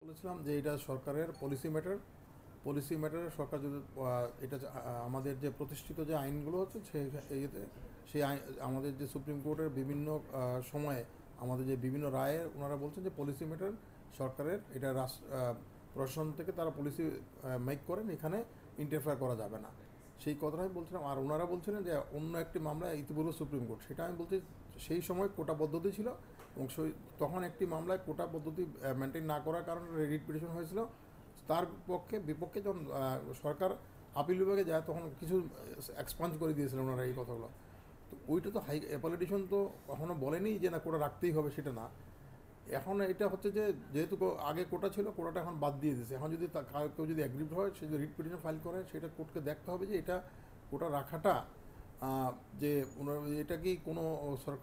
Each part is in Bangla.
বলেছিলাম যে এটা সরকারের পলিসি ম্যাটার সরকার যদি এটা আমাদের যে প্রতিষ্ঠিত যে আইনগুলো হচ্ছে সেই আইন আমাদের যে সুপ্রিম কোর্টের বিভিন্ন সময়ে আমাদের যে বিভিন্ন রায়ে ওনারা বলছেন যে পলিসি ম্যাটার সরকারের এটা প্রশাসন থেকে তারা পলিসি মেক করেন, এখানে ইন্টারফেয়ার করা যাবে না। সেই কথাটাই বলছিলাম। আর ওনারা বলছিলেন যে অন্য একটি মামলা ইতিপূর্বে সুপ্রিম কোর্ট, সেটা আমি বলছি সেই সময় কোটা পদ্ধতি ছিল এবং তখন একটি মামলায় কোটা পদ্ধতি মেনটেন না করার কারণে রিট পিটিশন হয়েছিল। তার বিপক্ষে যখন সরকার আপিল বিভাগে যায় তখন কিছু এক্সপাঞ্জ করে দিয়েছিলেন ওনারা এই কথাগুলো। তো ওইটা তো অ্যাপলিটিশন তো কখনো বলেনি যে না কোটা রাখতেই হবে, সেটা না। এখন এটা হচ্ছে যে যেহেতু আগে কোটা ছিল, কোটাটা এখন বাদ দিয়ে দিয়েছে। এখন যদি কেউ যদি অ্যাগ্রিভ হয়, সে যদি রিট পিটিশন ফাইল করে, সেটা কোর্টকে দেখতে হবে যে এটা কোটা রাখাটা যে এটা কি কোনো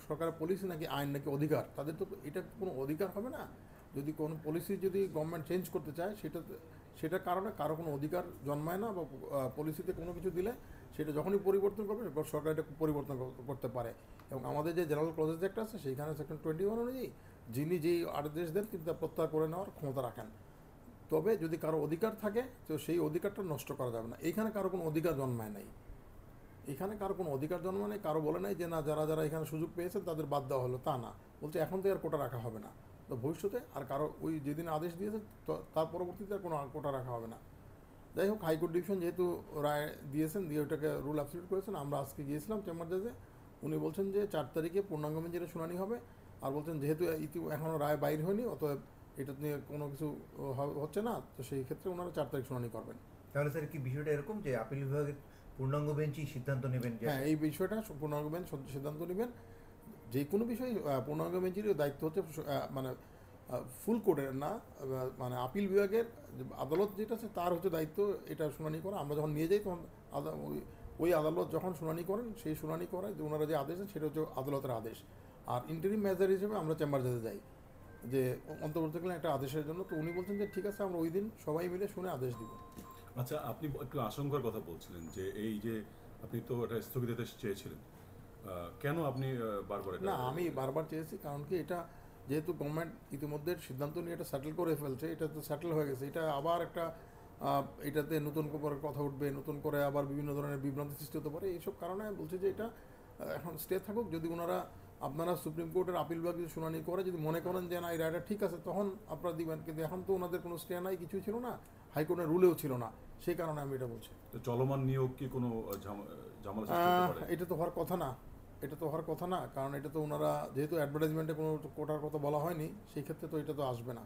সরকারের পলিসি নাকি আইন নাকি অধিকার। তাদের তো এটা কোনো অধিকার হবে না। যদি কোনো পলিসি যদি গভর্নমেন্ট চেঞ্জ করতে চায়, সেটার কারণে কারো কোনো অধিকার জন্মায় না, বা পলিসিতে কোনো কিছু দিলে সেটা যখনই পরিবর্তন করবে সরকার এটা পরিবর্তন করতে পারে। এবং আমাদের যে জেনারেল ক্লজেস অ্যাক্ট আছে সেইখানে সেকশন 21 অনুযায়ী যিনি যেই আদেশ দেন কিন্তু তা প্রত্যাহার করে নেওয়ার ক্ষমতা রাখেন। তবে যদি কারো অধিকার থাকে তো সেই অধিকারটা নষ্ট করা যাবে না। এইখানে কারো কোনো অধিকার জন্মায় নাই। এখানে কারো কোনো অধিকার জন্ম নেই, কারো বলে নাই যে না যারা যারা এখানে সুযোগ পেয়েছেন তাদের বাদ দেওয়া হলো, তা না। বলছে এখন তো আর কোটা রাখা হবে না। তো ভবিষ্যতে আর কারো ওই যেদিন আদেশ দিয়েছে তার পরবর্তীতে আর কোনো কোটা রাখা হবে না। যাই হোক, হাইকোর্ট ডিভিশন যেহেতু রায় দিয়েছেন, দিয়ে ওটাকে রুল অ্যাবসলিউট করেছেন। আমরা আজকে গিয়েছিলাম চেম্বার জাজে। উনি বলছেন যে 4 তারিখে পূর্ণাঙ্গ বেঞ্চের শুনানি হবে। আর বলছেন যেহেতু এখনও রায় বাইর হয়নি, অতএব এটা নিয়ে কোনো কিছু হচ্ছে না, তো সেই ক্ষেত্রে ওনারা 4 তারিখ শুনানি করবেন। তাহলে স্যার কি বিষয়টা এরকম যে আপিল বিভাগের পূর্ণাঙ্গ বেঞ্চই সিদ্ধান্ত নেবেন যে হ্যাঁ, এই বিষয়টা পূর্ণাঙ্গ বেঞ্চ সিদ্ধান্ত নেবেন। যে কোনো বিষয় পূর্ণাঙ্গ বেঞ্চেরই দায়িত্ব হচ্ছে মানে ফুল কোর্টের না, মানে আপিল বিভাগের আদালত যেটা আছে তার হচ্ছে দায়িত্ব এটা শুনানি করা। আমরা যখন নিয়ে যাই তখন ওই আদালত যখন শুনানি করেন, সেই শুনানি করায় যে ওনারা যে আদেশ দেন সেটা হচ্ছে আদালতের আদেশ। আর ইন্টারিম মেজার হিসেবে আমরা চেম্বার যেতে যাই যে অন্তর্বর্তীকালীন একটা আদেশের জন্য। তো উনি বলছেন যে ঠিক আছে, আমরা ওই দিন সবাই মিলে শুনে আদেশ দিব। আচ্ছা, আপনি একটু আশঙ্কার কথা বলছিলেন যে এই যে আপনি তো এটা স্থগিতাদেশ চেয়েছিলেন, কেন আপনি বারবার এটা? না, আমি বারবার চেয়েছি, কারণ কি এটা যেহেতু গভর্নমেন্ট ইতিমধ্যে সিদ্ধান্ত নিয়ে এটা সেটেল করে ফেলছে, এটা তো সেটেল হয়ে গেছে। এটা আবার একটা এটাতে নতুন করে কথা উঠবে, নতুন করে আবার বিভিন্ন ধরনের বিভ্রান্তি সৃষ্টি হতে পারে। এইসব কারণে আমি বলছি যে এটা এখন স্টে থাকুক। যদি ওনারা আপনারা সুপ্রিম কোর্টের আপিল বিভাগ যদি শুনানি করে যদি মনে করেন যে না এই রায়টা ঠিক আছে, তখন আপনারা দিবেন। কিন্তু এখন তো ওনাদের কোনো স্টে নাই, কিছুই ছিল না, হাইকোর্টের রুলেও ছিল না। সেই কারণে আমি এটা বলছি। তো চলমান নিয়োগ কি কোনো ঝামেলা সৃষ্টি হতে পারে? এটা তো হওয়ার কথা না। এটা তো হওয়ার কথা না, কারণ এটা তো ওনারা যেহেতু অ্যাডভার্টাইজমেন্টে কোনো কোটার কথা বলা হয়নি, সেই ক্ষেত্রে তো এটা তো আসবে না।